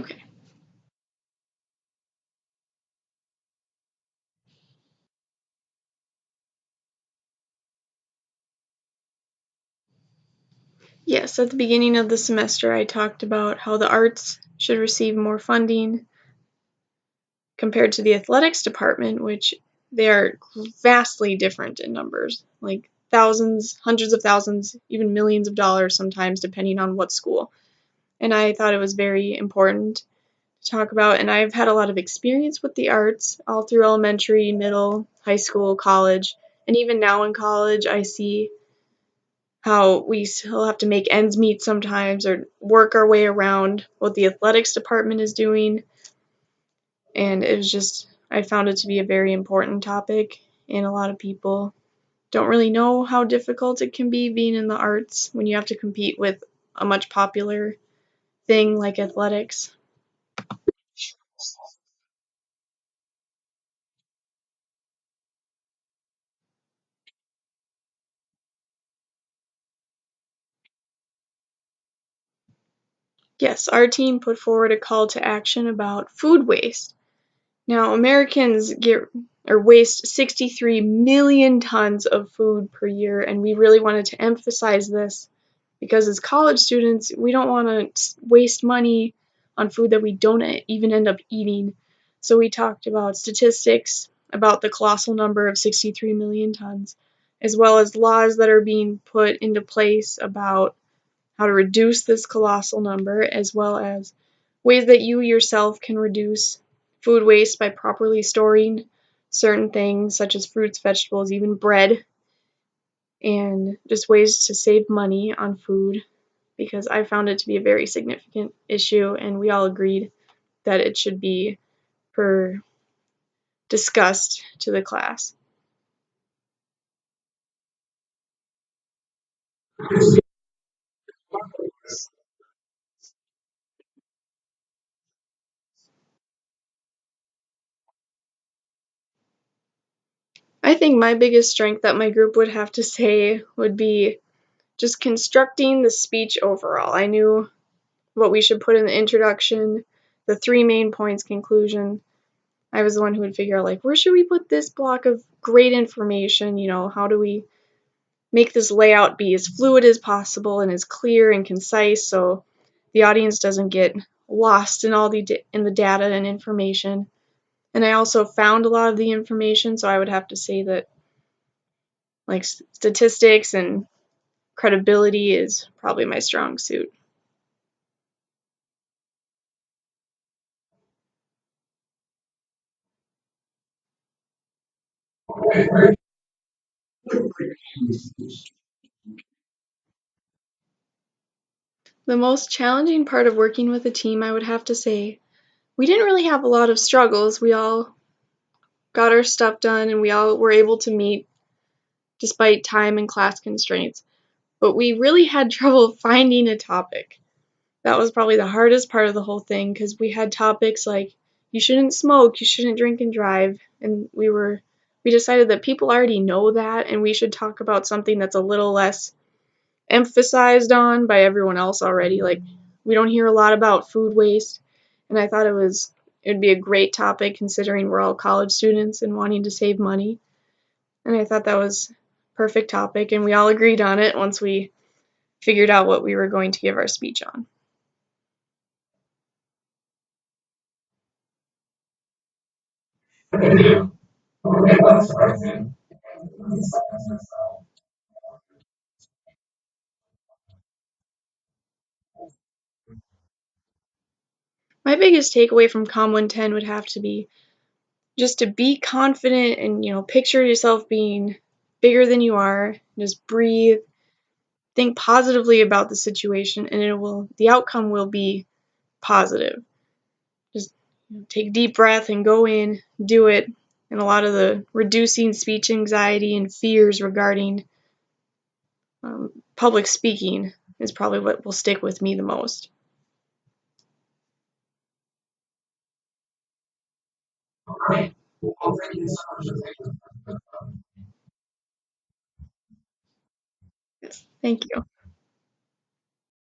Okay. Yes, at the beginning of the semester, I talked about how the arts should receive more funding compared to the athletics department, which they are vastly different in numbers, like thousands, hundreds of thousands, even millions of dollars sometimes, depending on what school. And I thought it was very important to talk about. And I've had a lot of experience with the arts all through elementary, middle, high school, college, and even now in college, I see how we still have to make ends meet sometimes or work our way around what the athletics department is doing. And it was just, I found it to be a very important topic, and a lot of people don't really know how difficult it can be being in the arts when you have to compete with a much popular thing like athletics. Yes, our team put forward a call to action about food waste. Now, Americans get or waste 63 million tons of food per year, and we really wanted to emphasize this because as college students, we don't want to waste money on food that we don't even end up eating. So we talked about statistics about the colossal number of 63 million tons, as well as laws that are being put into place about how to reduce this colossal number, as well as ways that you yourself can reduce food waste by properly storing certain things such as fruits, vegetables, even bread, and just ways to save money on food because I found it to be a very significant issue and we all agreed that it should be per discussed to the class. I think my biggest strength that my group would have to say would be just constructing the speech overall. I knew what we should put in the introduction, the three main points, conclusion. I was the one who would figure out, like, where should we put this block of great information? How do we make this layout be as fluid as possible and as clear and concise so the audience doesn't get lost in all in the data and information. And I also found a lot of the information, so I would have to say that like statistics and credibility is probably my strong suit. The most challenging part of working with a team, I would have to say, we didn't really have a lot of struggles. We all got our stuff done and we all were able to meet despite time and class constraints. But we really had trouble finding a topic. That was probably the hardest part of the whole thing because we had topics like you shouldn't smoke, you shouldn't drink and drive, and we decided that people already know that and we should talk about something that's a little less emphasized on by everyone else already. Like we don't hear a lot about food waste, and I thought it would be a great topic considering we're all college students and wanting to save money. And I thought that was perfect topic and we all agreed on it once we figured out what we were going to give our speech on. My biggest takeaway from Comm 110 would have to be just to be confident and, picture yourself being bigger than you are. Just breathe, think positively about the situation, and the outcome will be positive. Just take a deep breath and go in, do it. And a lot of the reducing speech anxiety and fears regarding public speaking is probably what will stick with me the most. Yes. Thank you.